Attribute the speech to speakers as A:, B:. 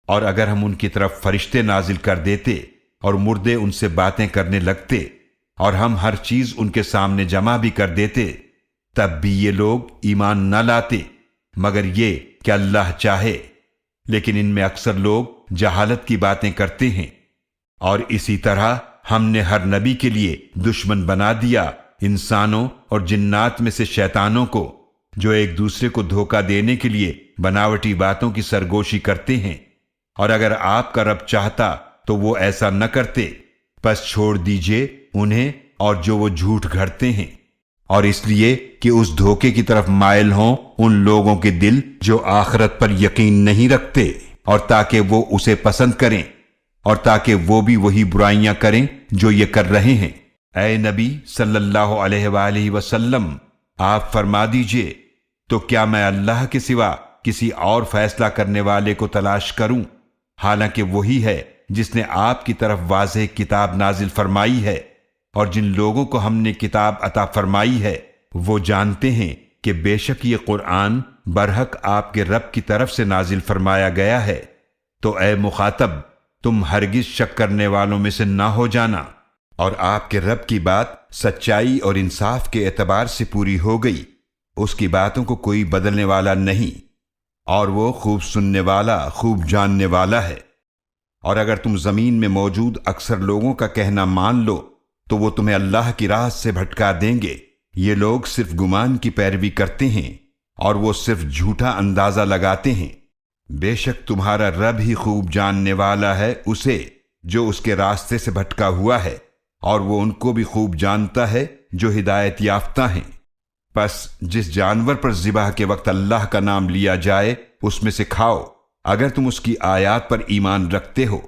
A: اور اگر ہم ان کی طرف فرشتے نازل کر دیتے اور مردے ان سے باتیں کرنے لگتے اور ہم ہر چیز ان کے سامنے جمع بھی کر دیتے، تب بھی یہ لوگ ایمان نہ لاتے مگر یہ کہ اللہ چاہے، لیکن ان میں اکثر لوگ جہالت کی باتیں کرتے ہیں۔ اور اسی طرح ہم نے ہر نبی کے لیے دشمن بنا دیا انسانوں اور جنات میں سے شیطانوں کو، جو ایک دوسرے کو دھوکہ دینے کے لیے بناوٹی باتوں کی سرگوشی کرتے ہیں، اور اگر آپ کا رب چاہتا تو وہ ایسا نہ کرتے، پس چھوڑ دیجئے انہیں اور جو وہ جھوٹ گھڑتے ہیں، اور اس لیے کہ اس دھوکے کی طرف مائل ہوں ان لوگوں کے دل جو آخرت پر یقین نہیں رکھتے، اور تاکہ وہ اسے پسند کریں، اور تاکہ وہ بھی وہی برائیاں کریں جو یہ کر رہے ہیں۔ اے نبی صلی اللہ علیہ وآلہ وسلم، آپ فرما دیجئے، تو کیا میں اللہ کے سوا کسی اور فیصلہ کرنے والے کو تلاش کروں، حالانکہ وہی ہے جس نے آپ کی طرف واضح کتاب نازل فرمائی ہے، اور جن لوگوں کو ہم نے کتاب عطا فرمائی ہے وہ جانتے ہیں کہ بے شک یہ قرآن برحق آپ کے رب کی طرف سے نازل فرمایا گیا ہے۔ تو اے مخاطب، تم ہرگز شک کرنے والوں میں سے نہ ہو جانا، اور آپ کے رب کی بات سچائی اور انصاف کے اعتبار سے پوری ہو گئی، اس کی باتوں کو کوئی بدلنے والا نہیں، اور وہ خوب سننے والا خوب جاننے والا ہے۔ اور اگر تم زمین میں موجود اکثر لوگوں کا کہنا مان لو تو وہ تمہیں اللہ کی راہ سے بھٹکا دیں گے۔ یہ لوگ صرف گمان کی پیروی کرتے ہیں اور وہ صرف جھوٹا اندازہ لگاتے ہیں۔ بے شک تمہارا رب ہی خوب جاننے والا ہے اسے جو اس کے راستے سے بھٹکا ہوا ہے، اور وہ ان کو بھی خوب جانتا ہے جو ہدایت یافتہ ہیں۔ پس جس جانور پر ذبح کے وقت اللہ کا نام لیا جائے اس میں سے کھاؤ، اگر تم اس کی آیات پر ایمان رکھتے ہو۔